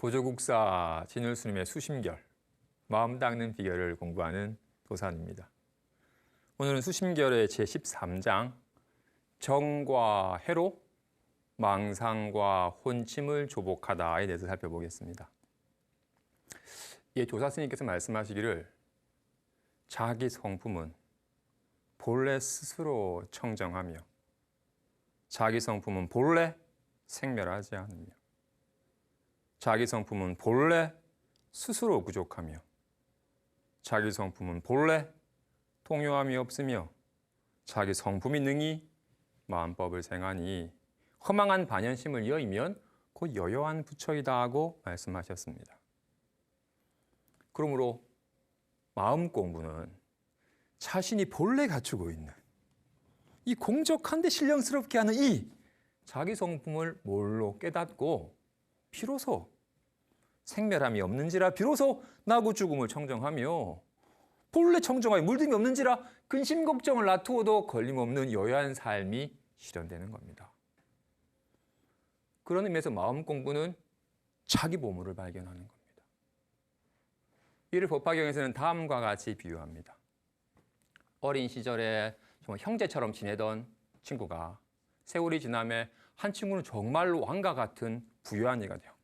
도조국사 진울스님의 수심결, 마음 닦는 비결을 공부하는 도산입니다. 오늘은 수심결의 제13장 정과 해로 망상과 혼침을 조복하다에 대해서 살펴보겠습니다. 이 조사 스님께서 말씀하시기를 자기 성품은 본래 스스로 청정하며 자기 성품은 본래 생멸하지 않으며 자기 성품은 본래 스스로 부족하며 자기 성품은 본래 통요함이 없으며 자기 성품이 능히 마음법을 생하니 허망한 반연심을 여의면 곧 여여한 부처이다 하고 말씀하셨습니다. 그러므로 마음 공부는 자신이 본래 갖추고 있는 이 공적한데 신령스럽게 하는 이 자기 성품을 몰로 깨닫고 비로소 생멸함이 없는지라 비로소 나고 죽음을 청정하며 본래 청정하여 물듦이 없는지라 근심 걱정을 놔두어도 걸림없는 여여한 삶이 실현되는 겁니다. 그런 의미에서 마음 공부는 자기 보물을 발견하는 겁니다. 이를 법화경에서는 다음과 같이 비유합니다. 어린 시절에 정말 형제처럼 지내던 친구가 세월이 지남에 한 친구는 정말로 왕과 같은 부유한 이가 되었고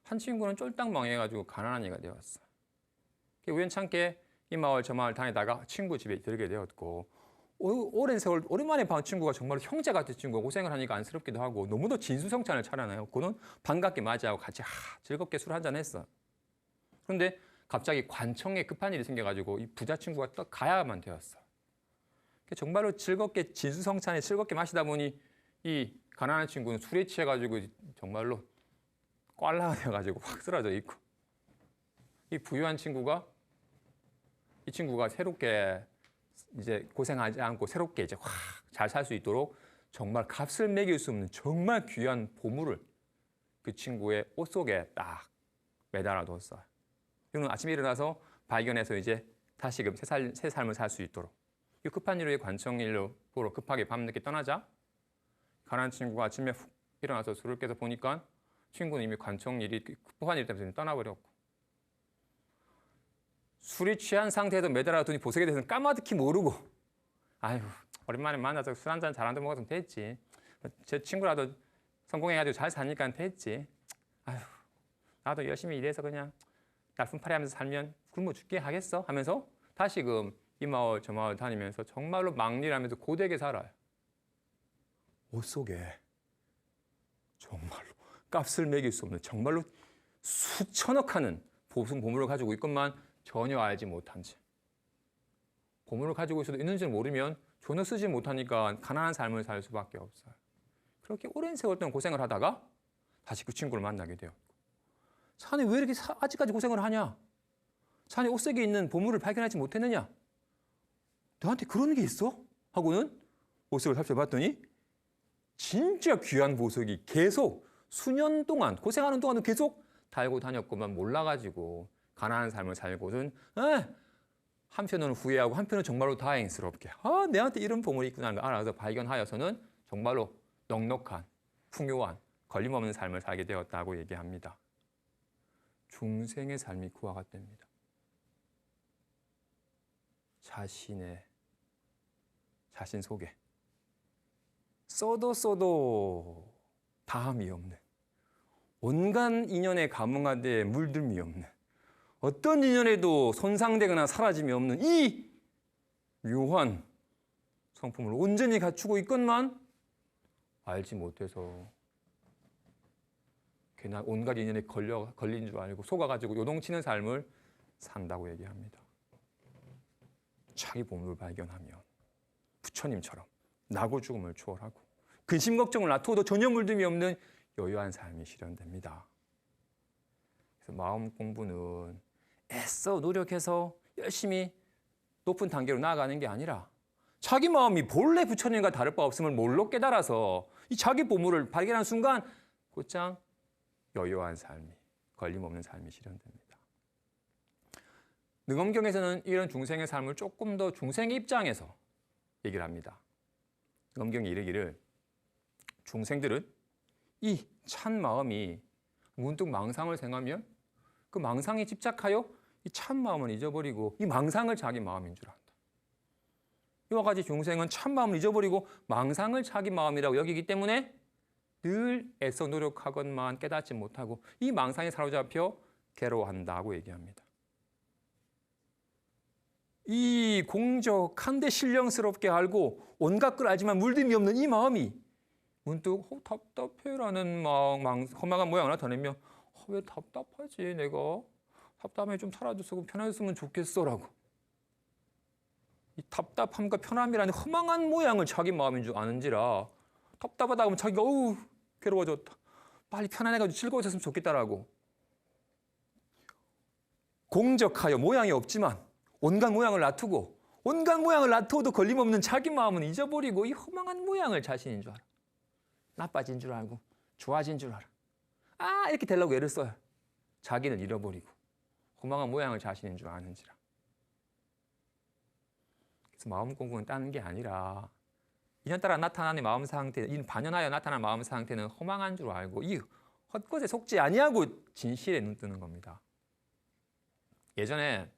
한 친구는 쫄딱 망해가지고 가난한 이가 되었어요. 우연찮게 이 마을 저 마을 다니다가 친구 집에 들게 되었고 오랜 세월 오랜만에 본 친구가 정말 형제 같은 친구가 고생을 하니까 안쓰럽기도 하고 너무도 진수성찬을 차려나요. 그는 반갑게 맞이하고 같이 즐겁게 술 한잔 했어. 그런데 갑자기 관청에 급한 일이 생겨가지고 이 부자 친구가 또 가야만 되었어. 정말로 즐겁게 진수성찬에 즐겁게 마시다 보니 이 가난한 친구는 술에 취해가지고 정말로 꽐라가 되어가지고 확 쓰러져 있고 이 부유한 친구가 이 친구가 새롭게 이제 고생하지 않고 새롭게 이제 확 잘 살 수 있도록 정말 값을 매길 수 없는 정말 귀한 보물을 그 친구의 옷 속에 딱 매달아 뒀어요. 그는 아침에 일어나서 발견해서 이제 다시금 새 삶을 살 수 있도록 이 급한 일로 관청일로 보러 급하게 밤늦게 떠나자 가난한 친구가 아침에 훅 일어나서 술을 깨서 보니까 친구는 이미 관청일이 급한 일 때문에 떠나버렸고 술이 취한 상태에서 매달아두니 보석에 대해서는 까마득히 모르고 아유 오랜만에 만나서 술 한잔 잘 한잔 먹었으면 됐지. 제 친구라도 성공해가지고 잘 사니까 됐지. 아유 나도 열심히 일해서 그냥 날품팔이 하면서 살면 굶어 죽게 하겠어 하면서 다시금 이 마을 저 마을 다니면서 정말로 막일하면서 고되게 살아요. 옷 속에 정말로 값을 매길 수 없는 정말로 수천억 하는 보물을 가지고 있건만 전혀 알지 못한 채 보물을 가지고 있어도 있는지를 모르면 전혀 쓰지 못하니까 가난한 삶을 살 수밖에 없어요. 그렇게 오랜 세월 동안 고생을 하다가 다시 그 친구를 만나게 되었고 자네 왜 이렇게 아직까지 고생을 하냐? 자네 옷 속에 있는 보물을 발견하지 못했느냐? 너한테 그런 게 있어? 하고는 보석을 살펴봤더니 진짜 귀한 보석이 계속 수년 동안 고생하는 동안은 계속 달고 다녔고만 몰라가지고 가난한 삶을 살고는 한편으로는 후회하고 한편으로는 정말로 다행스럽게 내한테 이런 보물이 있구나 알아서 발견하여서는 정말로 넉넉한 풍요한 걸림없는 삶을 살게 되었다고 얘기합니다. 중생의 삶이 그와 같답니다. 자신 속에 써도 다함이 없는 온갖 인연에 감흥하되 물들미 없는 어떤 인연에도 손상되거나 사라짐이 없는 이 묘한 성품을 온전히 갖추고 있건만 알지 못해서 괜한 온갖 인연에 걸린 줄 알고 속아가지고 요동치는 삶을 산다고 얘기합니다. 자기 보물을 발견하면 부처님처럼 나고 죽음을 초월하고 근심 걱정을 놔두어도 전혀 물듦이 없는 여유한 삶이 실현됩니다. 그래서 마음 공부는 애써 노력해서 열심히 높은 단계로 나아가는 게 아니라 자기 마음이 본래 부처님과 다를 바 없음을 몰로 깨달아서 이 자기 보물을 발견한 순간 곧장 여유한 삶이 걸림없는 삶이 실현됩니다. 능엄경에서는 이런 중생의 삶을 조금 더 중생의 입장에서 얘기를 합니다. 능엄경이 이르기를 중생들은 이 찬 마음이 문득 망상을 생하면 그 망상에 집착하여 이 참 마음을 잊어버리고 이 망상을 자기 마음인 줄 안다. 이와 같이 중생은 참 마음을 잊어버리고 망상을 자기 마음이라고 여기기 때문에 늘 애써 노력하건만 깨닫지 못하고 이 망상에 사로잡혀 괴로워한다고 얘기합니다. 이 공적한데 신령스럽게 알고 온갖 걸 알지만 물듦이 없는 이 마음이 문득 답답해라는 험악한 모양을 나타내며 왜 답답하지 내가 답답해 좀 사라졌으면 편해졌으면 좋겠어라고 이 답답함과 편함이라는 허망한 모양을 자기 마음인 줄 아는지라 답답하다 하면 자기가 어우 괴로워졌다 빨리 편안해가지고 즐거워졌으면 좋겠다라고 공적하여 모양이 없지만 온갖 모양을 놔두고 온갖 모양을 놔두어도 걸림없는 자기 마음은 잊어버리고 이 허망한 모양을 자신인 줄 알아. 나빠진 줄 알고 좋아진 줄 알아. 아 이렇게 되려고 애를 써요. 자기는 잃어버리고 허망한 모양을 자신인 줄 아는지라. 그래서 마음 공부는 따는 게 아니라 인연따라 나타나는 마음 상태, 반연하여 나타나는 마음 상태는 허망한 줄 알고 이 헛것에 속지 아니하고 진실에 눈뜨는 겁니다. 예전에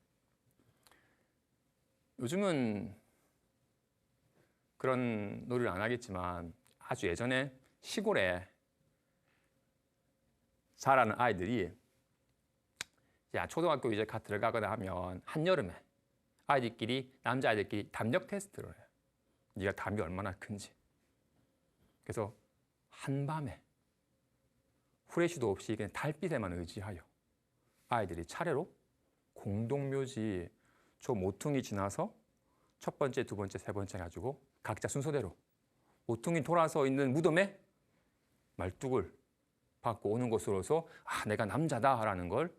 요즘은 그런 놀이를 안 하겠지만 아주 예전에 시골에 자라는 아이들이 초등학교 이제 갓 들어가거나 하면 한여름에 아이들끼리 남자아이들끼리 담력 테스트를 해요. 네가 담이 얼마나 큰지. 그래서 한밤에 후레쉬도 없이 그냥 달빛에만 의지하여 아이들이 차례로 공동묘지 저 모퉁이 지나서 첫 번째, 두 번째, 세 번째 가지고 각자 순서대로 모퉁이 돌아서 있는 무덤에 말뚝을 받고 오는 것으로서 아 내가 남자다라는 걸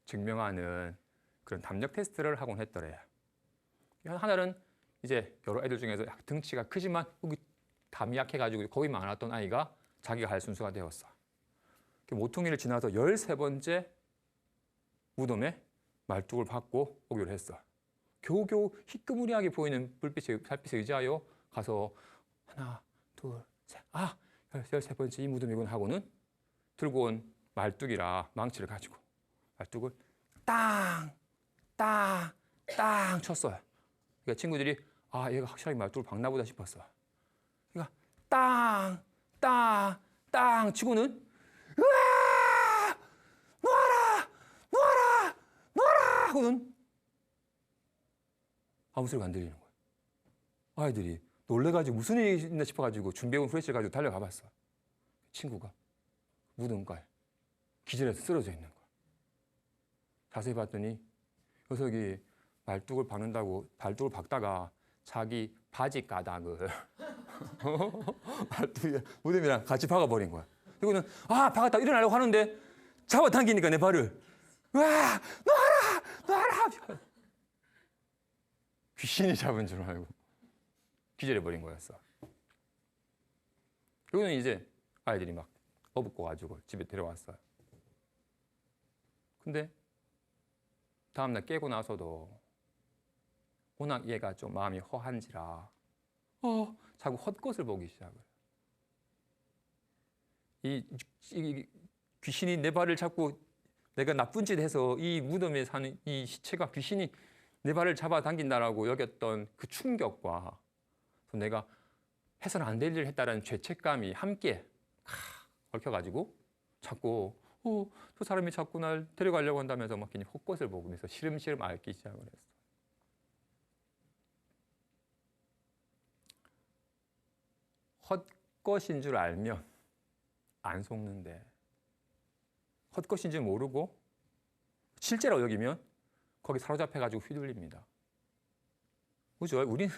증명하는 그런 담력 테스트를 하곤 했더래요. 하나는 이제 여러 애들 중에서 등치가 크지만 여기 담이 약해가지고 겁이 많았던 아이가 자기가 할 순서가 되었어. 모퉁이를 지나서 13번째 무덤에 말뚝을 받고 오기로 했어. 겨우겨우 희끄무리하게 보이는 달빛에 의지하여 가서 하나, 둘, 셋, 13번째 이 무덤이군 하고는 들고 온 말뚝이라 망치를 가지고 말뚝을 땅 쳤어요. 그러니까 친구들이 얘가 확실하게 말뚝을 박나 보다 싶었어. 그러니까 땅 치고는 으아! 놔라 하고는 아무 소리가 안 들리는 거예요. 아이들이 놀래가지고 무슨 일이 있나 싶어가지고 준비해온 후레쉬를 가지고 달려가 봤어. 친구가 무덤가에 기절해서 쓰러져 있는 거야. 자세히 봤더니 녀석이 말뚝을 박는다고 발뚝을 박다가 자기 바지 가닥을 무덤이랑 같이 박아버린 거야. 그리고는 박았다 일어나려고 하는데 잡아당기니까 내 발을 와 놔라 귀신이 잡은 줄 알고 기절해버린 거였어. 그리고는 이제 아이들이 막 어붓고 가지고 집에 데려왔어요. 근데 다음날 깨고 나서도 워낙 얘가 좀 마음이 허한지라 자꾸 헛것을 보기 시작을. 이 귀신이 내 발을 잡고 내가 나쁜 짓 해서 이 무덤에 사는 이 시체가 귀신이 내 발을 잡아당긴다라고 여겼던 그 충격과 내가 해서는 안 될 일을 했다라는 죄책감이 함께 얽혀가지고 자꾸 저 사람이 자꾸 날 데려가려고 한다면서 막 괜히 헛것을 보면서 시름시름 앓기 시작을 했어. 헛것인 줄 알면 안 속는데 헛것인 줄 모르고 실제로 여기면 거기 사로잡혀가지고 휘둘립니다. 그죠? 우리는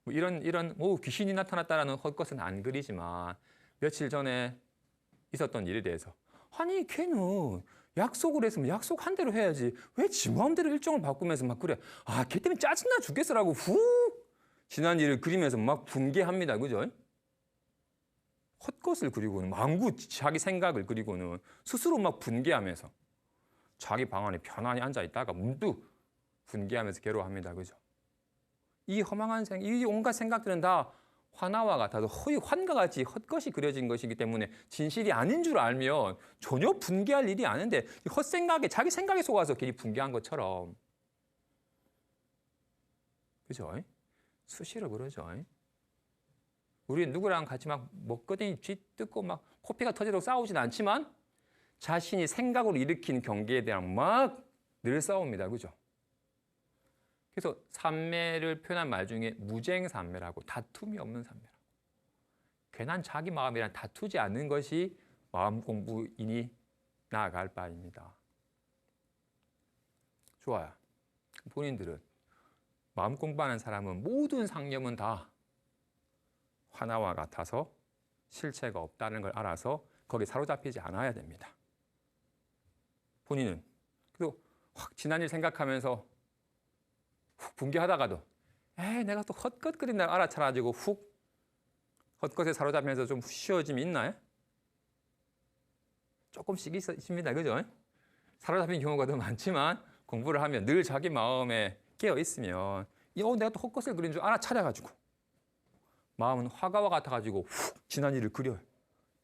뭐 이런 귀신이 나타났다라는 헛것은 안 그리지만 며칠 전에 있었던 일에 대해서 아니 걔는 약속을 했으면 약속한 대로 해야지 왜 지 마음대로 일정을 바꾸면서 막 그래 걔 때문에 짜증나 죽겠어라고 지난 일을 그리면서 막 분개합니다. 그죠? 헛것을 그리고는 망구 자기 생각을 그리고는 스스로 막 분개하면서 자기 방 안에 편안히 앉아 있다가 문득 분개하면서 괴로워합니다. 그죠? 이 허망한 이 온갖 생각들은 다 화나와 같아도 허위 환과 같이 헛것이 그려진 것이기 때문에 진실이 아닌 줄 알면 전혀 분개할 일이 아닌데 헛생각에 자기 생각에 속아서 괜히 분개한 것처럼. 그죠? 수시로 그러죠. 우리 누구랑 같이 막 먹거든요. 쥐뜯고 막 코피가 터지도록 싸우진 않지만 자신이 생각으로 일으킨 경계에 대한 막 늘 싸웁니다. 그죠? 그래서 삼매를 표현한 말 중에 무쟁삼매라고 다툼이 없는 삼매라고. 괜한 자기 마음이랑 다투지 않는 것이 마음 공부이니 나아갈 바입니다. 좋아요. 본인들은 마음 공부하는 사람은 모든 상념은 다 화나와 같아서 실체가 없다는 걸 알아서 거기에 사로잡히지 않아야 됩니다. 본인은 그리고 확 지난 일 생각하면서 훅 분개하다가도 내가 또 헛것거린다 알아차려가지고 훅 헛것에 사로잡히면서 좀 쉬어짐이 있나요? 조금씩 있습니다. 그죠? 사로잡힌 경우가 더 많지만 공부를 하면 늘 자기 마음에 깨어 있으면 내가 또 헛것을 그린 줄 알아차려가지고 마음은 화가와 같아가지고 훅 지난 일을 그려요.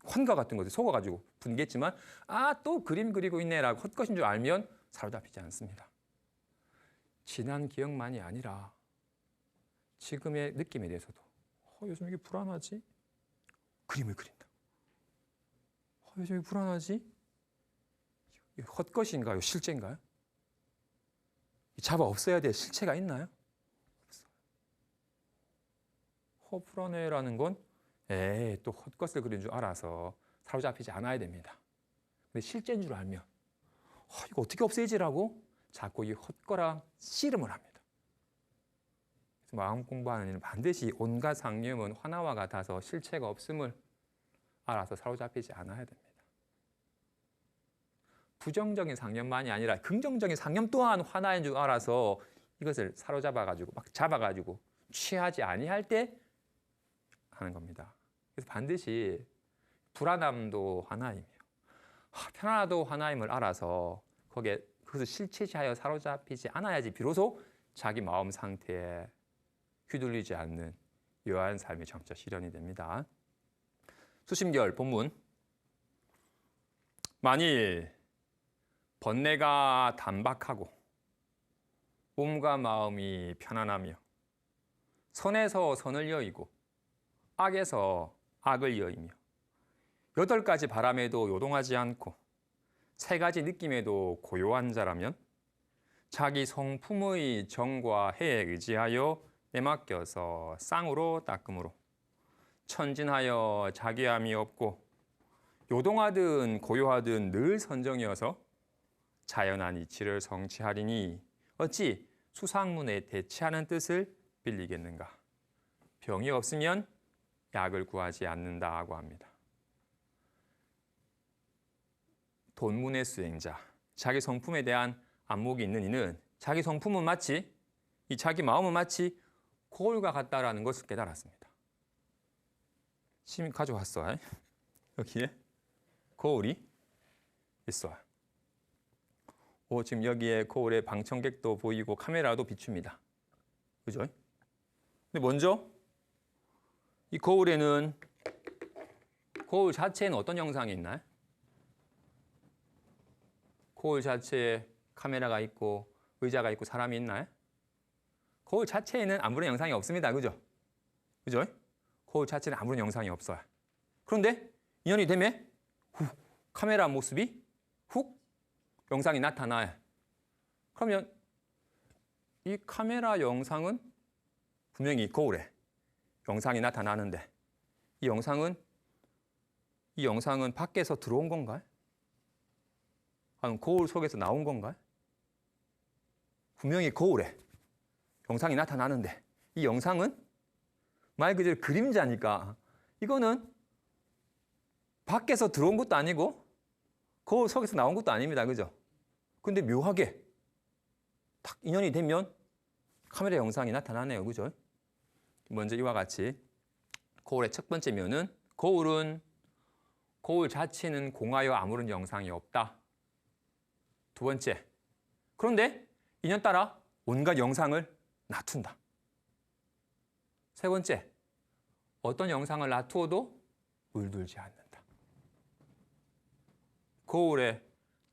환가 같은 것에 속아가지고 분개했지만 또 그림 그리고 있네라고 헛것인 줄 알면 사로잡히지 않습니다. 지난 기억만이 아니라 지금의 느낌에 대해서도 요즘 이게 불안하지? 그림을 그린다. 요즘 이게 불안하지? 헛것인가요? 실제인가요? 잡아 없어야 될 실체가 있나요? 없어요. 불안해라는 건 또 헛것을 그린 줄 알아서 사로잡히지 않아야 됩니다. 근데 실제인 줄 알면 이거 어떻게 없애지라고 자꾸 이 헛거랑 씨름을 합니다. 그래서 마음 공부하는 일은 반드시 온갖 상념은 화나와 같아서 실체가 없음을 알아서 사로잡히지 않아야 됩니다. 부정적인 상념만이 아니라 긍정적인 상념 또한 화나인 줄 알아서 이것을 사로잡아가지고 막 잡아가지고 취하지 아니할 때 하는 겁니다. 그래서 반드시 불안함도 하나이며 편안함도 하나임을 알아서 거기에 그것을 실체시하여 사로잡히지 않아야지 비로소 자기 마음 상태에 휘둘리지 않는 유한 삶이 점차 실현이 됩니다. 수심결 본문. 만일 번뇌가 단박하고 몸과 마음이 편안하며 선에서 선을 여의고 악에서 악을 여의며 8가지 바람에도 요동하지 않고 3가지 느낌에도 고요한 자라면 자기 성품의 정과 해에 의지하여 내맡겨서 쌍으로 닦음으로 천진하여 자기함이 없고 요동하든 고요하든 늘 선정이어서 자연한 이치를 성취하리니 어찌 수상문에 대치하는 뜻을 빌리겠는가. 병이 없으면 약을 구하지 않는다고 합니다. 돈문의 수행자, 자기 성품에 대한 안목이 있는 이는 자기 성품은 마치 이 자기 마음은 마치 거울과 같다라는 것을 깨달았습니다. 심 가져왔어요. 여기에 거울이 있어요. 지금 여기에 거울에 방청객도 보이고 카메라도 비춥니다. 그죠? 근데 먼저 이 거울에는 거울 자체에는 어떤 영상이 있나요? 거울 자체에 카메라가 있고 의자가 있고 사람이 있나요? 거울 자체에는 아무런 영상이 없습니다. 그죠? 그죠? 거울 자체는 아무런 영상이 없어요. 그런데 인연이 되면 훅 카메라 모습이 훅 영상이 나타나요. 그러면 이 카메라 영상은 분명히 거울에 영상이 나타나는데 이 영상은 밖에서 들어온 건가요? 아니면 거울 속에서 나온 건가요? 분명히 거울에 영상이 나타나는데 이 영상은 말 그대로 그림자니까 이거는 밖에서 들어온 것도 아니고 거울 속에서 나온 것도 아닙니다. 그죠? 근데 묘하게 딱 인연이 되면 카메라 영상이 나타나네요. 그죠? 먼저 이와 같이 거울의 첫 번째 면은 거울 자체는 공하여 아무런 영상이 없다. 두 번째, 그런데 인연 따라 온갖 영상을 놔둔다. 세 번째, 어떤 영상을 놔두어도 물들지 않는다. 거울에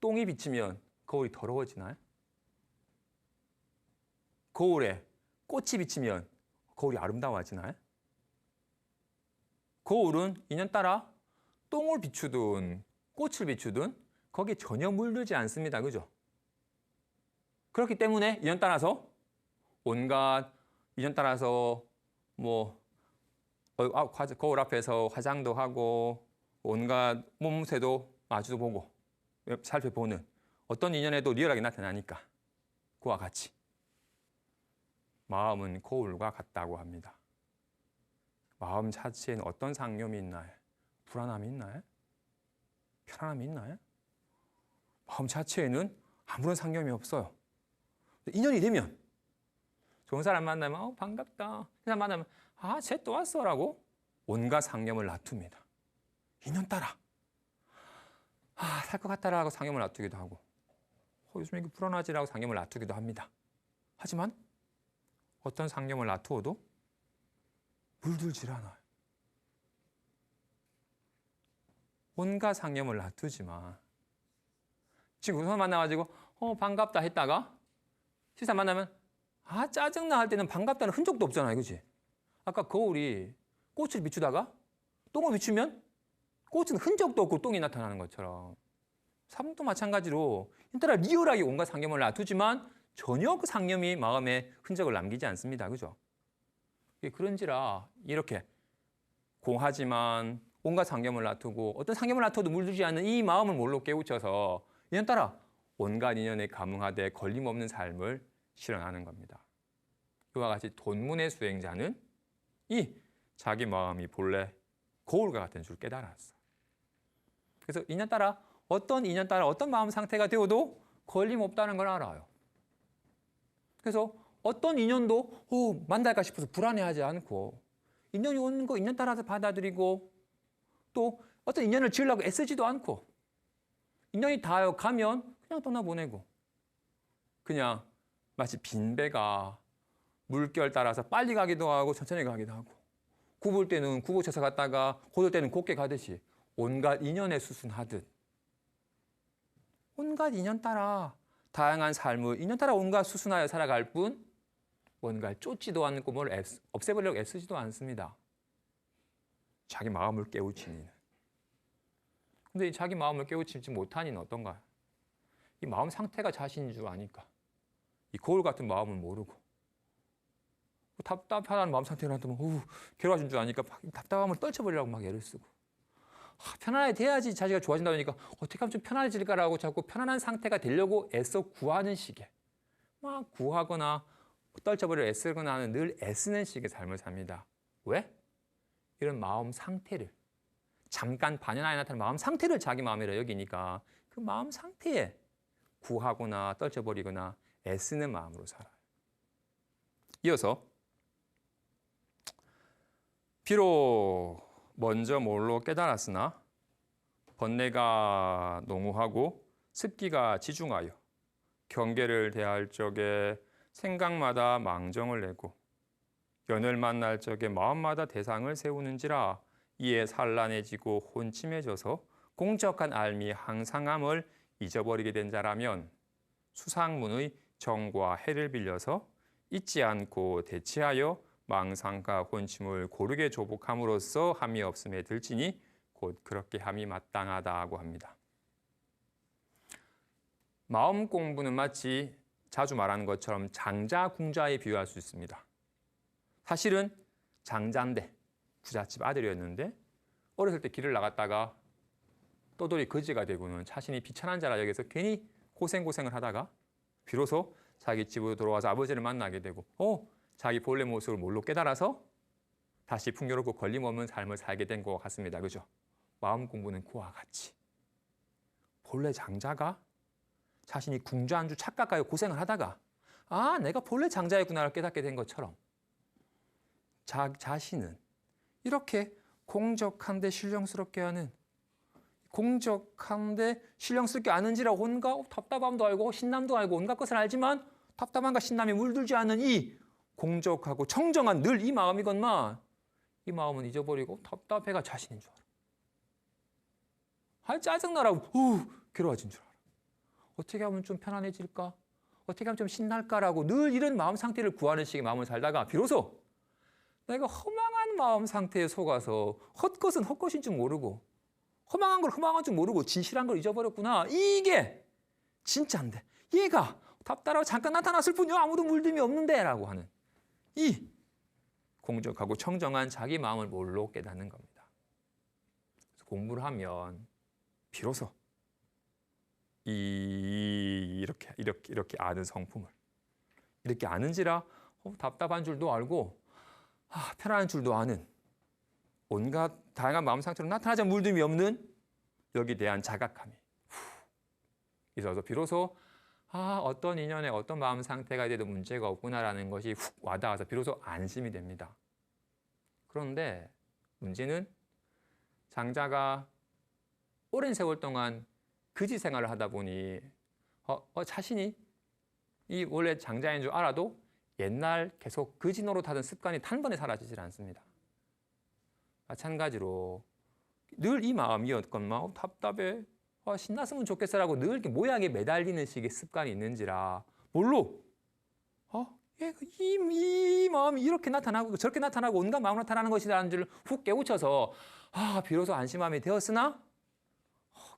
똥이 비치면 거울이 더러워지나요? 거울에 꽃이 비치면 거울이 아름다워지나요? 거울은 인연따라 똥을 비추든 꽃을 비추든 거기에 전혀 물들지 않습니다. 그죠? 그렇기 때문에 인연따라서 온갖 인연따라서 거울 앞에서 화장도 하고 온갖 몸새도 마주도 보고 살펴보는 어떤 인연에도 리얼하게 나타나니까 그와 같이 마음은 거울과 같다고 합니다. 마음 자체에는 어떤 상념이 있나요? 불안함이 있나요? 편안함이 있나요? 마음 자체에는 아무런 상념이 없어요. 인연이 되면 좋은 사람 만나면 반갑다. 그 사람 만나면 쟤 또 왔어 라고 온갖 상념을 놔둡니다. 인연 따라 살 것 같다라고 상념을 놔두기도 하고 요즘 이게 불안하지라고 상념을 놔두기도 합니다. 하지만 어떤 상념을 놔두어도 물들질 않아요. 온갖 상념을 놔두지만 지금 그 사람 만나가지고 반갑다 했다가 실사 만나면 짜증나 할 때는 반갑다는 흔적도 없잖아요. 그치? 아까 거울이 꽃을 비추다가 똥을 비추면 꽃은 흔적도 없고 똥이 나타나는 것처럼 삶도 마찬가지로 인따라 리얼하게 온갖 상념을 놔두지만 전혀 그 상념이 마음에 흔적을 남기지 않습니다. 그죠? 그런지라 이렇게 공하지만 온갖 상념을 놔두고 어떤 상념을 놔둬도 물들지 않는 이 마음을 뭘로 깨우쳐서 인연따라 온갖 인연에 감응하되 걸림없는 삶을 실현하는 겁니다. 이와 같이 돈문의 수행자는 이 자기 마음이 본래 거울과 같은 줄 깨달았어. 그래서 인연 따라 어떤 마음 상태가 되어도 걸림없다는 걸 알아요. 그래서 어떤 인연도 만날까 싶어서 불안해하지 않고 인연이 오는 거 인연 따라서 받아들이고 또 어떤 인연을 지으려고 애쓰지도 않고 인연이 다 가면 그냥 떠나보내고 그냥 마치 빈배가 물결 따라서 빨리 가기도 하고 천천히 가기도 하고 굽을 때는 굽어쳐서 갔다가 곧을 때는 곧게 가듯이 온갖 인연에 수순하듯 온갖 인연 따라 다양한 삶을 인연 따라 온갖 수순하여 살아갈 뿐 뭔가를 쫓지도 않고 뭘 없애버리려고 애쓰지도 않습니다. 자기 마음을 깨우친 이는. 근데 이 자기 마음을 깨우치지 못한 이는 어떤가요? 이 마음 상태가 자신인 줄 아니까 이 거울 같은 마음을 모르고 답답하다는 마음 상태를 하면 괴로워진 줄 아니까 답답함을 떨쳐버리려고 막 애를 쓰고 편안하게 돼야지 자기가 좋아진다 그러니까 어떻게 하면 좀 편안해질까라고 자꾸 편안한 상태가 되려고 애써 구하는 식의 막 구하거나 떨쳐버리려 애쓰거나 하는 늘 애쓰는 식의 삶을 삽니다. 왜? 이런 마음 상태를 잠깐 반연하에 나타나는 마음 상태를 자기 마음이라 여기니까 그 마음 상태에 구하거나 떨쳐버리거나 애쓰는 마음으로 살아요. 이어서 비록 먼저 뭘로 깨달았으나 번뇌가 농후하고 습기가 지중하여 경계를 대할 적에 생각마다 망정을 내고 연을 만날 적에 마음마다 대상을 세우는지라 이에 산란해지고 혼침해져서 공적한 알미 항상함을 잊어버리게 된 자라면 수상문의 정과 해를 빌려서 잊지 않고 대치하여 망상과 혼침을 고르게 조복함으로써 함이 없음에 들지니 곧 그렇게 함이 마땅하다고 합니다. 마음 공부는 마치 자주 말하는 것처럼 장자, 궁자에 비유할 수 있습니다. 사실은 장자인데 부잣집 아들이었는데 어렸을 때 길을 나갔다가 떠돌이 거지가 되고는 자신이 비천한 자라 여기서 괜히 고생을 하다가 비로소 자기 집으로 돌아와서 아버지를 만나게 되고 자기 본래 모습을 뭘로 깨달아서 다시 풍요롭고 걸림없는 삶을 살게 된 것 같습니다. 그죠? 마음 공부는 그와 같이 본래 장자가 자신이 궁자한 줄 착각하여 고생을 하다가 내가 본래 장자였구나를 깨닫게 된 것처럼 자신은 이렇게 공적한데 신령스럽게 하는 공적한데 신령스럽게 아는지라 온갖 답답함도 알고 신남도 알고 온갖 것을 알지만 답답함과 신남이 물들지 않는 이 공적하고 청정한 늘 이 마음이건만 이 마음은 잊어버리고 답답해가 자신인 줄 알아. 짜증나라고 괴로워진 줄 알아. 어떻게 하면 좀 편안해질까? 어떻게 하면 좀 신날까라고 늘 이런 마음 상태를 구하는 식의 마음을 살다가 비로소 내가 허망한 마음 상태에 속아서 헛것은 헛것인 줄 모르고 허망한 걸 허망한 줄 모르고 진실한 걸 잊어버렸구나. 이게 진짜인데 얘가 답답하고 잠깐 나타났을 뿐이야. 아무도 물림이 없는데 라고 하는 이 공적하고 청정한 자기 마음을 뭘로 깨닫는 겁니다. 그래서 공부를 하면 비로소 이렇게 아는 성품을 이렇게 아는지라 답답한 줄도 알고 편안한 줄도 아는 온갖 다양한 마음 상태로 나타나자 물림이 없는 여기에 대한 자각함이 있어서 비로소 어떤 인연에 어떤 마음 상태가 돼도 문제가 없구나라는 것이 훅 와닿아서 비로소 안심이 됩니다. 그런데 문제는 장자가 오랜 세월 동안 거지 생활을 하다 보니 자신이 이 원래 장자인 줄 알아도 옛날 계속 거지 노릇하던 습관이 단번에 사라지질 않습니다. 마찬가지로 늘 이 마음이었건만 답답해 신났으면 좋겠어라고 늘 이렇게 모양에 매달리는 식의 습관이 있는지라 뭘로 이 마음이 이렇게 나타나고 저렇게 나타나고 온갖 마음으로 나타나는 것이라는 줄 훅 깨우쳐서 비로소 안심함이 되었으나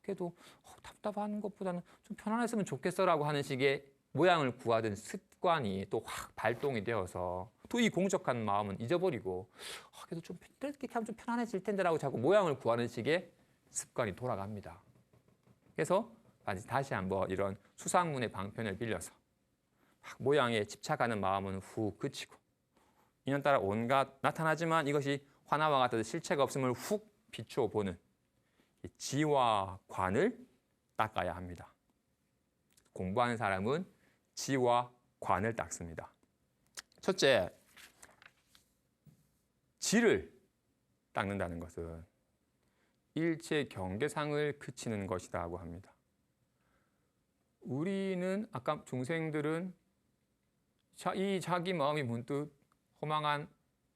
그래도 답답한 것보다는 좀 편안했으면 좋겠어라고 하는 식의 모양을 구하던 습관이 또 확 발동이 되어서 또 이 공적한 마음은 잊어버리고 그래도 좀 이렇게 하면 좀 편안해질 텐데라고 자꾸 모양을 구하는 식의 습관이 돌아갑니다. 그래서 다시 한번 이런 수상문의 방편을 빌려서 모양에 집착하는 마음은 후 그치고 인연따라 온갖 나타나지만 이것이 화나와 같아도 실체가 없음을 훅 비추어 보는 지와 관을 닦아야 합니다. 공부하는 사람은 지와 관을 닦습니다. 첫째, 지를 닦는다는 것은 일체 경계상을 그치는 것이라고 합니다. 우리는 아까 중생들은 이 자기 마음이 문득 허망한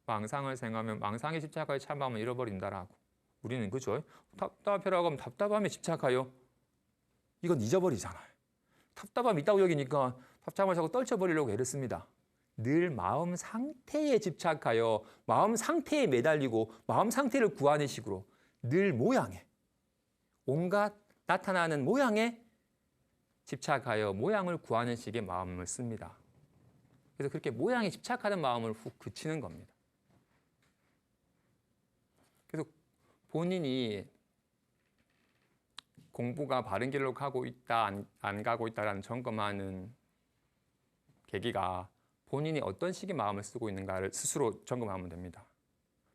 망상을 생각하면 망상에 집착하여 참 마음을 잃어버린다라고. 우리는 그죠? 답답해라고 하면 답답함에 집착하여 이건 잊어버리잖아요. 답답함이 있다고 여기니까 답답함을 자꾸 떨쳐버리려고 애를 씁니다. 늘 마음 상태에 집착하여 마음 상태에 매달리고 마음 상태를 구하는 식으로 늘 모양에 온갖 나타나는 모양에 집착하여 모양을 구하는 식의 마음을 씁니다. 그래서 그렇게 모양에 집착하는 마음을 훅 그치는 겁니다. 그래서 본인이 공부가 바른 길로 가고 있다, 안 가고 있다라는 점검하는 계기가 본인이 어떤 식의 마음을 쓰고 있는가를 스스로 점검하면 됩니다.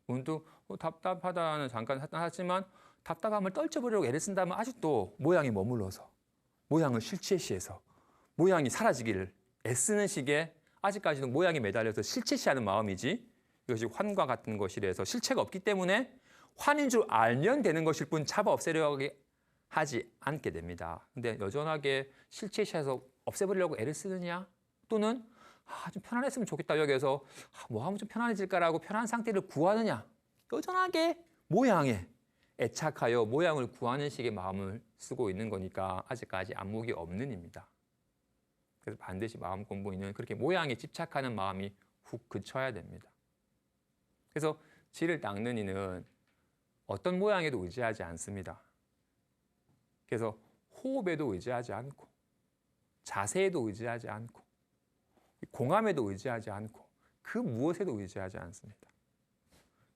문득 답답하다는 잠깐 하지만 답답함을 떨쳐버리려고 애를 쓴다면 아직도 모양에 머물러서 모양을 실체시해서 모양이 사라지기를 애쓰는 식의 아직까지도 모양에 매달려서 실체시하는 마음이지 이것이 환과 같은 것이라서 실체가 없기 때문에 환인 줄 알면 되는 것일 뿐 잡아 없애려고 하지 않게 됩니다. 근데 여전하게 실체시해서 없애버리려고 애를 쓰느냐 또는 좀 편안했으면 좋겠다 여기에서 뭐 하면 좀 편안해질까라고 편한 상태를 구하느냐 여전하게 모양에 애착하여 모양을 구하는 식의 마음을 쓰고 있는 거니까 아직까지 안목이 없는 입니다. 그래서 반드시 마음 공부는 그렇게 모양에 집착하는 마음이 훅 그쳐야 됩니다. 그래서 지를 닦는 이는 어떤 모양에도 의지하지 않습니다. 그래서 호흡에도 의지하지 않고 자세에도 의지하지 않고 공함에도 의지하지 않고 그 무엇에도 의지하지 않습니다.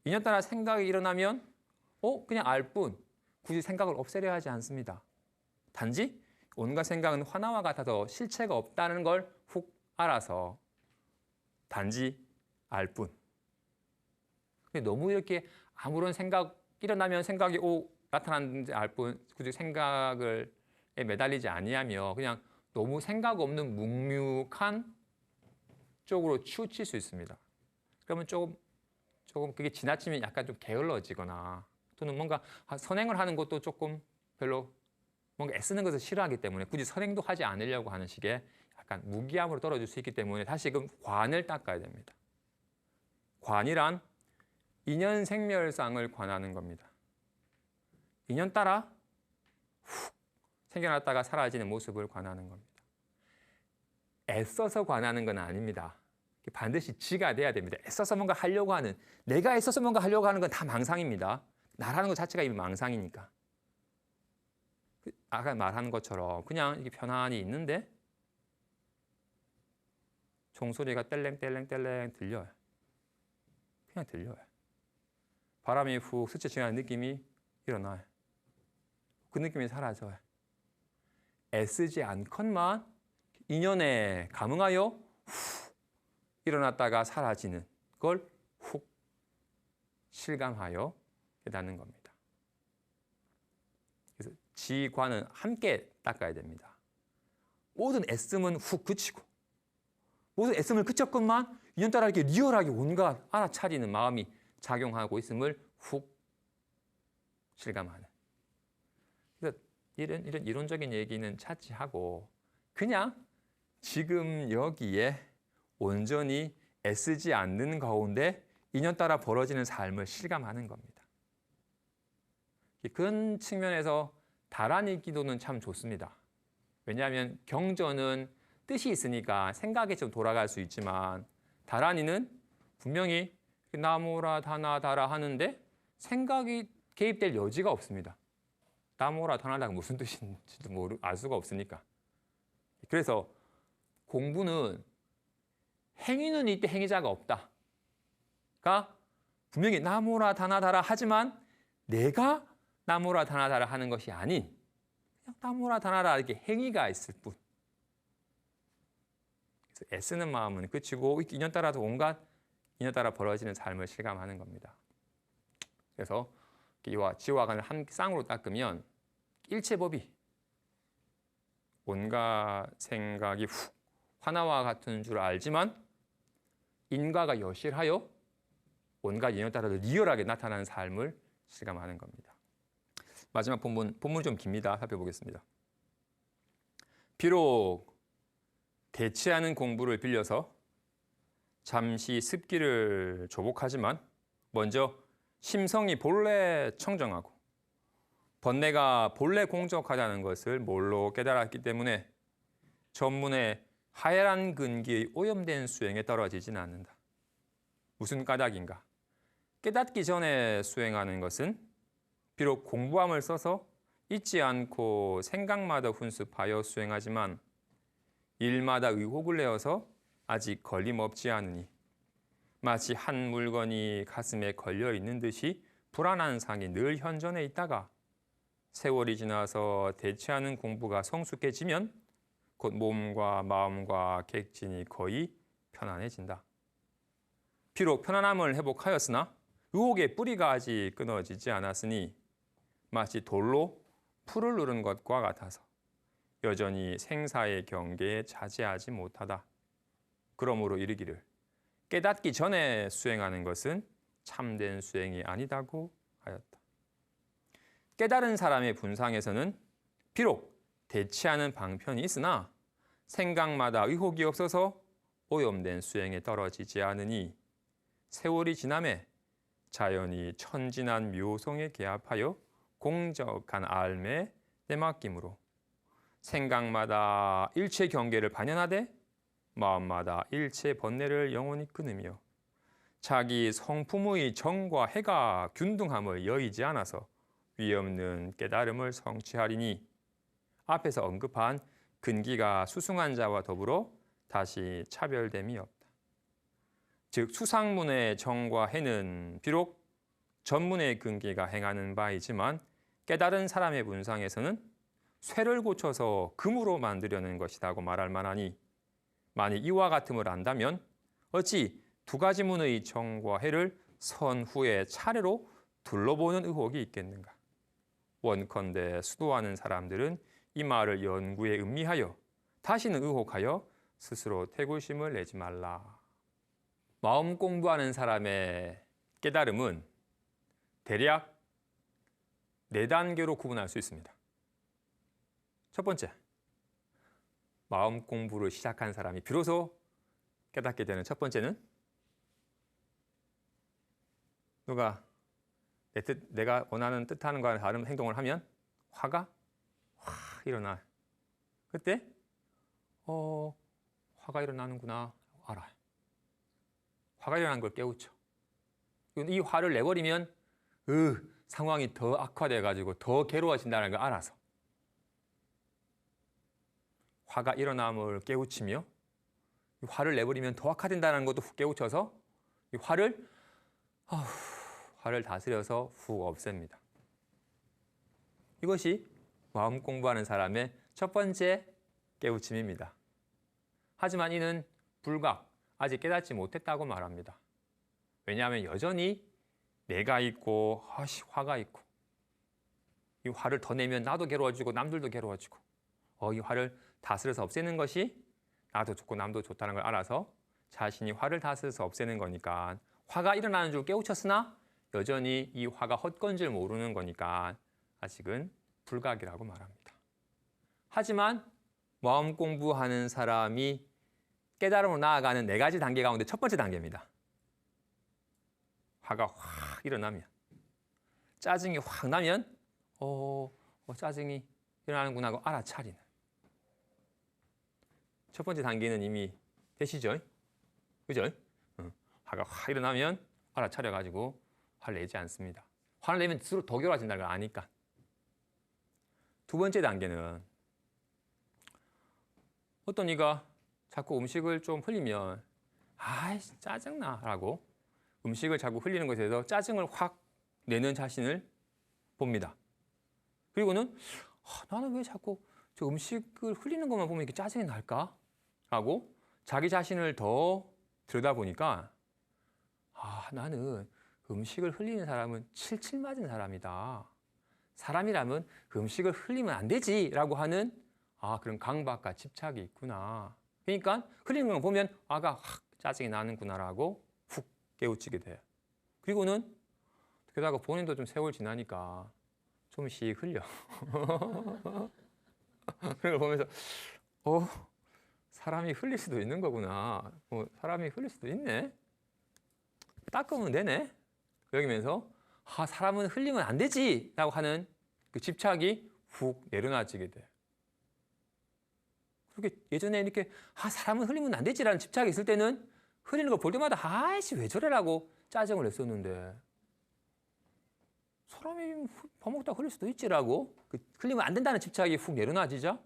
인연따라 생각이 일어나면 그냥 알 뿐 굳이 생각을 없애려 하지 않습니다. 단지 온갖 생각은 화나와 같아서 실체가 없다는 걸 훅 알아서 단지 알 뿐. 너무 이렇게 아무런 생각 일어나면 생각이 나타나는지 알 뿐 굳이 생각을 매달리지 아니하며 그냥 너무 생각 없는 묵묵한 쪽으로 치우칠 수 있습니다. 그러면 조금 그게 지나치면 약간 좀 게을러지거나 또는 뭔가 선행을 하는 것도 조금 별로 뭔가 애쓰는 것을 싫어하기 때문에 굳이 선행도 하지 않으려고 하는 식의 약간 무기함으로 떨어질 수 있기 때문에 다시금 관을 닦아야 됩니다. 관이란 인연생멸상을 관하는 겁니다. 인연 따라 훅 생겨났다가 사라지는 모습을 관하는 겁니다. 애써서 관하는 건 아닙니다. 반드시 지가 돼야 됩니다. 애써서 뭔가 하려고 하는, 내가 애써서 뭔가 하려고 하는 건 다 망상입니다. 나라는 것 자체가 이미 망상이니까. 아까 말한 것처럼 그냥 이렇게 편안히 있는데 종소리가 뗄랭뗄랭뗄랭 들려요. 그냥 들려요. 바람이 훅 스쳐 지나는 느낌이 일어나요. 그 느낌이 사라져요. 애쓰지 않건만 인연에 감응하여 훅 일어났다가 사라지는 걸 훅 실감하여 깨닫는 겁니다. 그래서 지관은 함께 닦아야 됩니다. 모든 애씀은 훅 그치고 모든 애씀을 그쳤건만 인연 따라 이렇게 리얼하게 온갖 알아차리는 마음이 작용하고 있음을 훅 실감하는. 그래서 이런 이론적인 얘기는 차치하고 그냥 지금 여기에 온전히 애쓰지 않는 가운데 인연 따라 벌어지는 삶을 실감하는 겁니다. 그런 측면에서 다란이 기도는 참 좋습니다. 왜냐하면 경전은 뜻이 있으니까 생각에 좀 돌아갈 수 있지만 다란이는 분명히 나모라 다나 다라 하는데 생각이 개입될 여지가 없습니다. 나모라 다나다가 무슨 뜻인지도 알 수가 없으니까. 그래서 공부는 행위는 이때 행위자가 없다가 분명히 나모라 다나다라 하지만 내가 나모라 다나다라 하는 것이 아닌 그냥 나모라 다나라 이렇게 행위가 있을 뿐. 그래서 애쓰는 마음은 그치고 인연 따라서 온갖 인연 따라 벌어지는 삶을 실감하는 겁니다. 그래서 이와 지와간을 한 쌍으로 닦으면 일체법이 온갖 생각이 훅 화나와 같은 줄 알지만 인과가 여실하여 온갖 인연 따라서 리얼하게 나타나는 삶을 실감하는 겁니다. 마지막 본문이 좀 깁니다. 살펴보겠습니다. 비록 대치하는 공부를 빌려서 잠시 습기를 조복하지만 먼저 심성이 본래 청정하고 번뇌가 본래 공적하다는 것을 몰로 깨달았기 때문에 전문의 하얀 근기의 오염된 수행에 떨어지지는 않는다. 무슨 까닭인가? 깨닫기 전에 수행하는 것은 비록 공부함을 써서 잊지 않고 생각마다 훈습하여 수행하지만 일마다 의혹을 내어서 아직 걸림없지 않으니 마치 한 물건이 가슴에 걸려 있는 듯이 불안한 상이 늘 현전해 있다가 세월이 지나서 대체하는 공부가 성숙해지면 곧 몸과 마음과 객진이 거의 편안해진다. 비록 편안함을 회복하였으나 의혹의 뿌리가 아직 끊어지지 않았으니 마치 돌로 풀을 누른 것과 같아서 여전히 생사의 경계에 차지하지 못하다. 그러므로 이르기를 깨닫기 전에 수행하는 것은 참된 수행이 아니다고 하였다. 깨달은 사람의 분상에서는 비록 대치하는 방편이 있으나 생각마다 의혹이 없어서 오염된 수행에 떨어지지 않으니 세월이 지남에 자연이 천진한 묘성에 개합하여 공적한 알매 내맡김으로 생각마다 일체 경계를 반연하되 마음마다 일체 번뇌를 영원히 끊으며 자기 성품의 정과 해가 균등함을 여의지 않아서 위없는 깨달음을 성취하리니 앞에서 언급한 근기가 수승한 자와 더불어 다시 차별됨이 없다. 즉 수상문의 정과 해는 비록 전문의 근기가 행하는 바이지만 깨달은 사람의 분상에서는 쇠를 고쳐서 금으로 만들려는 것이라고 말할 만하니 만일 이와 같음을 안다면 어찌 두 가지 문의 정과 해를 선 후에 차례로 둘러보는 의혹이 있겠는가? 원컨대 수도하는 사람들은 이 말을 연구에 음미하여 다시는 의혹하여 스스로 태구심을 내지 말라. 마음 공부하는 사람의 깨달음은 대략 4단계로 구분할 수 있습니다. 첫 번째, 마음 공부를 시작한 사람이 비로소 깨닫게 되는 첫 번째는 누가 내가 원하는 뜻하는 거와는 다른 행동을 하면 화가 확 일어나. 그때 화가 일어나는구나 알아요. 화가 일어나는 걸 깨우쳐. 이 화를 내버리면 상황이 더 악화돼가지고 더 괴로워진다는 걸 알아서 화가 일어남을 깨우치며 이 화를 내버리면 더 악화된다는 것도 훅 깨우쳐서 이 화를 다스려서 훅 없앱니다. 이것이 마음 공부하는 사람의 첫 번째 깨우침입니다. 하지만 이는 불각, 아직 깨닫지 못했다고 말합니다. 왜냐하면 여전히 내가 있고 화가 있고 이 화를 더 내면 나도 괴로워지고 남들도 괴로워지고 이 화를 다스려서 없애는 것이 나도 좋고 남도 좋다는 걸 알아서 자신이 화를 다스려서 없애는 거니까 화가 일어나는 줄 깨우쳤으나 여전히 이 화가 헛건 줄 모르는 거니까 아직은 불각이라고 말합니다. 하지만 마음 공부하는 사람이 깨달음으로 나아가는 4가지 단계 가운데 첫 번째 단계입니다. 화가 확 일어나면, 짜증이 확 나면 짜증이 일어나는구나 하고 알아차리는. 첫 번째 단계는 이미 되시죠? 그죠? 화가 확 일어나면 알아차려가지고 화를 내지 않습니다. 화를 내면 스스로 더 괴로워진다는 걸 아니까. 두 번째 단계는 어떤 이가 자꾸 음식을 좀 흘리면 짜증나 라고 음식을 자꾸 흘리는 것에 대해서 짜증을 확 내는 자신을 봅니다. 그리고는 나는 왜 자꾸 저 음식을 흘리는 것만 보면 이렇게 짜증이 날까? 라고 자기 자신을 더 들여다보니까 나는 음식을 흘리는 사람은 칠칠 맞은 사람이다. 사람이라면 음식을 흘리면 안 되지 라고 하는 그런 강박과 집착이 있구나. 그러니까 흘리는 걸 보면 확 짜증이 나는구나 라고 훅 깨우치게 돼요. 그리고는 게다가 본인도 좀 세월 지나니까 좀씩 흘려. 그런 걸 보면서 사람이 흘릴 수도 있는 거구나. 사람이 흘릴 수도 있네. 닦으면 되네. 그러면서 사람은 흘리면 안 되지 라고 하는 그 집착이 훅 내려놔지게 돼요. 그렇게 예전에 이렇게 사람은 흘리면 안 되지라는 집착이 있을 때는 흘리는 걸 볼 때마다 왜 저래라고 짜증을 냈었는데 사람이 밥 먹다 흘릴 수도 있지라고 흘리면 안 된다는 집착이 훅 내려놔지자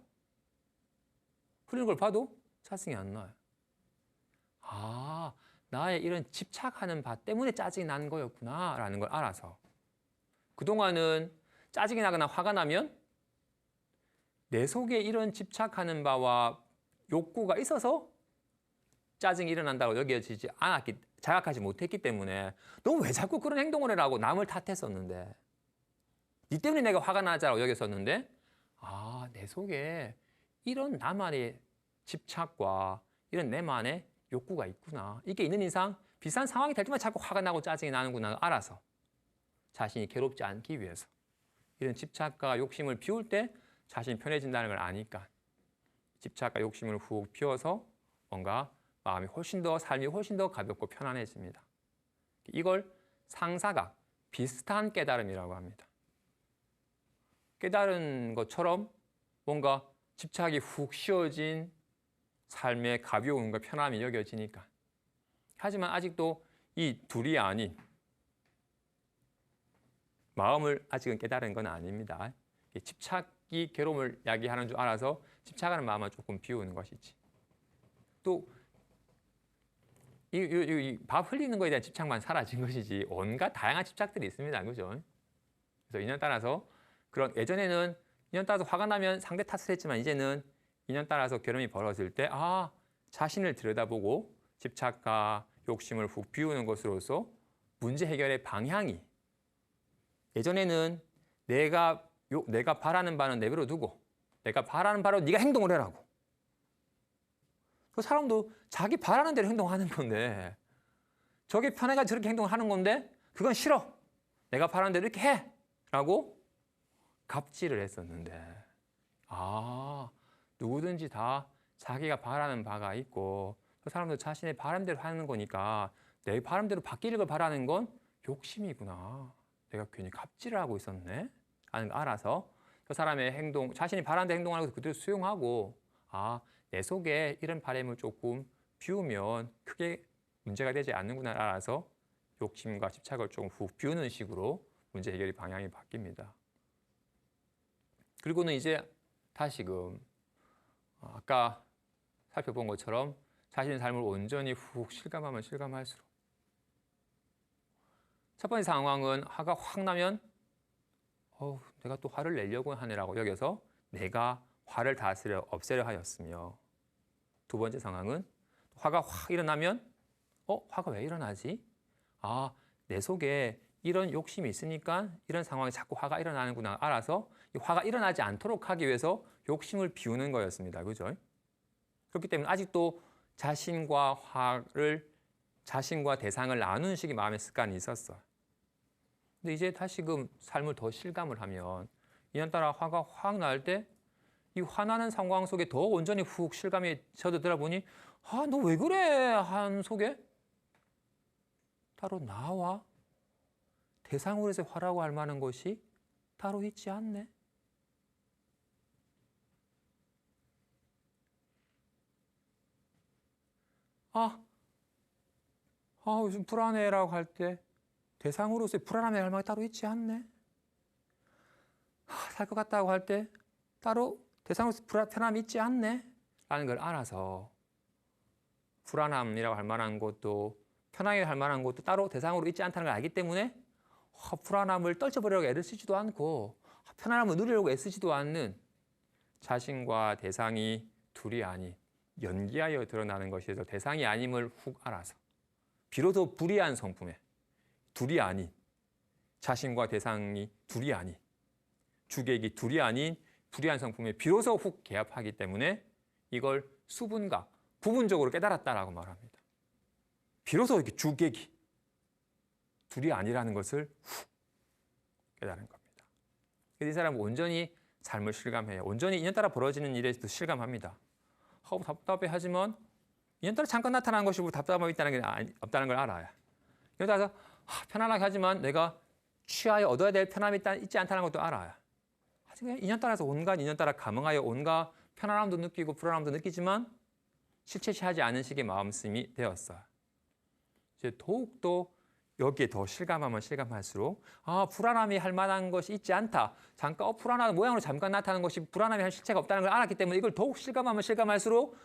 흘리는 걸 봐도 짜증이 안 나요. 나의 이런 집착하는 바 때문에 짜증이 나는 거였구나 라는 걸 알아서 그동안은 짜증이 나거나 화가 나면 내 속에 이런 집착하는 바와 욕구가 있어서 짜증이 일어난다고 여겨지지 않았기, 자각하지 못했기 때문에 너 왜 자꾸 그런 행동을 해라고 남을 탓했었는데 니 때문에 내가 화가 나자라고 여겼었는데 내 속에 이런 나만의 집착과 이런 내만의 욕구가 있구나. 이게 있는 이상 비슷한 상황이 될 때마다 자꾸 화가 나고 짜증이 나는구나 알아서 자신이 괴롭지 않기 위해서 이런 집착과 욕심을 비울 때 자신이 편해진다는 걸 아니까 집착과 욕심을 훅 비워서 뭔가 마음이 삶이 훨씬 더 가볍고 편안해집니다. 이걸 상사각, 비슷한 깨달음이라고 합니다. 깨달은 것처럼 뭔가 집착이 훅 쉬어진 삶의 가벼움과 편함이 여겨지니까. 하지만 아직도 이 둘이 아닌 마음을 아직은 깨달은 건 아닙니다. 집착이 괴로움을 야기하는 줄 알아서 집착하는 마음을 조금 비우는 것이지. 또 밥 흘리는 거에 대한 집착만 사라진 것이지 온갖 다양한 집착들이 있습니다. 그죠? 그래서 인연 따라서 예전에는 인연 따라서 화가 나면 상대 탓을 했지만 이제는 인연 따라서 괴로움이 벌어질 때 자신을 들여다보고 집착과 욕심을 훅 비우는 것으로서 문제 해결의 방향이 예전에는 내가 바라는 바는 내버려 두고 내가 바라는 바로 네가 행동을 해라고. 그 사람도 자기 바라는 대로 행동하는 건데 저게 편해가 저렇게 행동을 하는 건데 그건 싫어. 내가 바라는 대로 이렇게 해. 라고 갑질을 했었는데 누구든지 다 자기가 바라는 바가 있고 그 사람도 자신의 바람대로 하는 거니까 내 바람대로 바뀌는 걸 바라는 건 욕심이구나. 내가 괜히 갑질을 하고 있었네. 하는 걸 알아서 그 사람의 행동, 자신이 바라는 대로 행동하는 것을 그대로 수용하고 내 속에 이런 바람을 조금 비우면 크게 문제가 되지 않는구나 알아서 욕심과 집착을 조금 훅 비우는 식으로 문제 해결의 방향이 바뀝니다. 그리고는 이제 다시금 아까 살펴본 것처럼 자신의 삶을 온전히 훅 실감하면 실감할수록 첫 번째 상황은 화가 확 나면 내가 또 화를 내려고 하느라고 여겨서 내가 화를 다스려 없애려 하였으며, 두 번째 상황은 화가 확 일어나면 화가 왜 일어나지? 내 속에 이런 욕심이 있으니까 이런 상황에 자꾸 화가 일어나는구나 알아서 이 화가 일어나지 않도록 하기 위해서 욕심을 비우는 거였습니다. 그죠? 그렇기 때문에 아직도 자신과 대상을 나누는 식의 마음의 습관이 있었어요. 근데 이제 다시금 삶을 더 실감을 하면 인연따라 화가 확 날 때 이 화나는 상황 속에 더 온전히 훅 실감이 젖어들어 보니 너 왜 그래? 한 속에 따로 나와 대상으로서 화라고 할 만한 것이 따로 있지 않네. 요즘 불안해라고 할 때 대상으로서의 불안함의 할망이 따로 있지 않네. 살 것 같다고 할 때 따로 대상으로서 편함이 있지 않네. 라는 걸 알아서 불안함이라고 할 만한 것도 편하게 할 만한 것도 따로 대상으로 있지 않다는 걸 알기 때문에 불안함을 떨쳐버리려고 애를 쓰지도 않고 편안함을 누리려고 애쓰지도 않는 자신과 대상이 둘이 아닌 연기하여 드러나는 것이어서 대상이 아님을 훅 알아서 비로소 불이한 성품에 둘이 아닌 자신과 대상이 둘이 아닌 주객이 둘이 아닌 불이한 성품에 비로소 훅 개합하기 때문에 이걸 수분각, 부분적으로 깨달았다라고 말합니다. 비로소 이렇게 주객이 둘이 아니라는 것을 훅 깨달은 겁니다. 이 사람은 온전히 삶을 실감해요. 온전히 인연 따라 벌어지는 일에도 실감합니다. 답답해하지만 인연 따라 잠깐 나타나는 것이고 답답함이 있다는 게 없다는 걸 알아요. 인연 따라서 편안하게 하지만 내가 취하여 얻어야 될 편함이 있지 않다는 것도 알아요. 하지만 인연 따라서 온갖 인연 따라 감응하여 온갖 편안함도 느끼고 불안함도 느끼지만 실체시하지 않은 식의 마음씀이 되었어요. 이제 더욱더 여기에 더 실감하면 실감할수록 불안함이 할 만한 것이 있지 않다. 잠깐 불안한 모양으로 잠깐 나타나는 것이 불안함이 할 실체가 없다는 걸 알았기 때문에 이걸 더욱 실감하면 실감할수록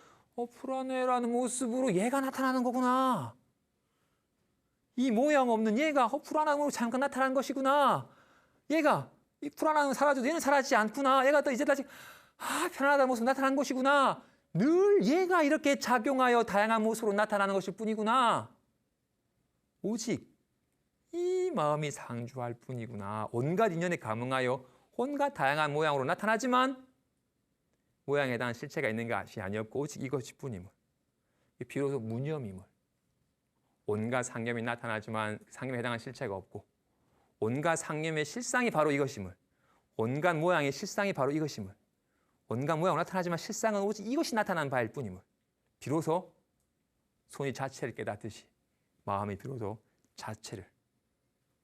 불안해라는 모습으로 얘가 나타나는 거구나. 이 모양 없는 얘가 불안함으로 잠깐 나타나는 것이구나. 얘가 이 불안함은 사라져도 얘는 사라지지 않구나. 얘가 또 이제 다시 편안하다는 모습으로 나타나는 것이구나. 늘 얘가 이렇게 작용하여 다양한 모습으로 나타나는 것일 뿐이구나. 오직 이 마음이 상주할 뿐이구나. 온갖 인연에 감응하여 온갖 다양한 모양으로 나타나지만 모양에 해당한 실체가 있는 것이 아니었고 오직 이것이 뿐임을. 비로소 무념임을. 온갖 상념이 나타나지만 상념에 해당한 실체가 없고 온갖 상념의 실상이 바로 이것임을. 온갖 모양의 실상이 바로 이것임을. 온갖 모양으로 나타나지만 실상은 오직 이것이 나타난 바일 뿐임을. 비로소 손이 자체를 깨닫듯이 마음이 비로소 자체를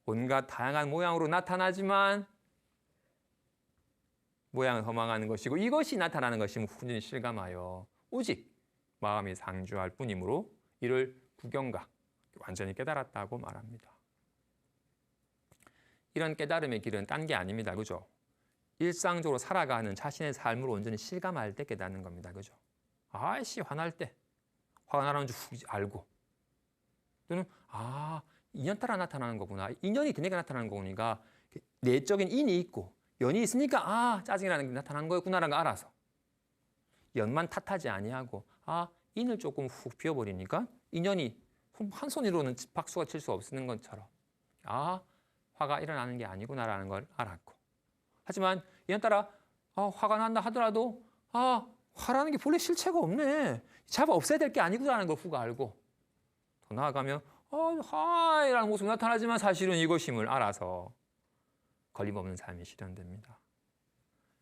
온갖 다양한 모양으로 나타나지만 모양을 허망하는 것이고 이것이 나타나는 것임을 훈훈히 실감하여 오직 마음이 상주할 뿐이므로 이를 구경각, 완전히 깨달았다고 말합니다. 이런 깨달음의 길은 딴 게 아닙니다. 그죠? 일상적으로 살아가는 자신의 삶을 온전히 실감할 때 깨닫는 겁니다. 그죠? 화날 때 화가 나는 줄 알고 또는 인연 따라 나타나는 거구나. 인연이 되니까 나타나는 거니까 내적인 인이 있고 연이 있으니까 짜증이라는 게 나타나는 거였구나라는 걸 알아서 연만 탓하지 아니하고 인을 조금 훅 비워버리니까 인연이 한 손으로는 박수가 칠 수 없는 것처럼 화가 일어나는 게 아니구나라는 걸 알았고 하지만 인연 따라 화가 난다 하더라도 화라는 게 본래 실체가 없네. 잡아 없애야 될 게 아니구나라는 걸 훅 알고 더 나아가면 하이라는 모습이 나타나지만 사실은 이것임을 알아서 걸림없는 삶이 실현됩니다.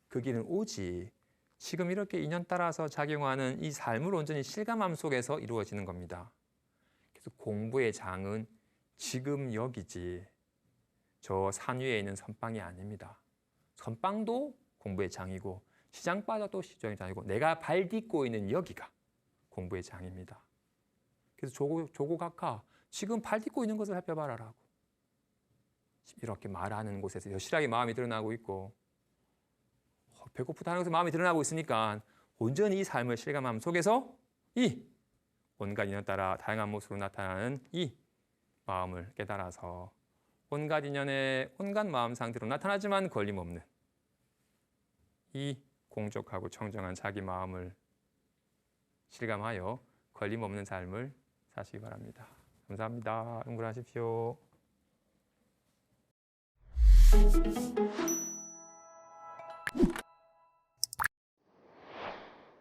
그 길은 오직 지금 이렇게 인연 따라서 작용하는 이 삶을 온전히 실감함 속에서 이루어지는 겁니다. 그래서 공부의 장은 지금 여기지 저 산 위에 있는 선빵이 아닙니다. 선빵도 공부의 장이고 시장바다도 시장의 장이고 내가 발 딛고 있는 여기가 공부의 장입니다. 그래서 조고각하 지금 발 딛고 있는 것을 살펴봐라라고 이렇게 말하는 곳에서 여실하게 마음이 드러나고 있고 배고프다는 것에 마음이 드러나고 있으니까 온전히 이 삶을 실감함 속에서 이 온갖 인연 따라 다양한 모습으로 나타나는 이 마음을 깨달아서 온갖 인연의 온갖 마음 상태로 나타나지만 걸림없는 이 공적하고 청정한 자기 마음을 실감하여 걸림없는 삶을 사시기 바랍니다. 감사합니다. 응원하십시오.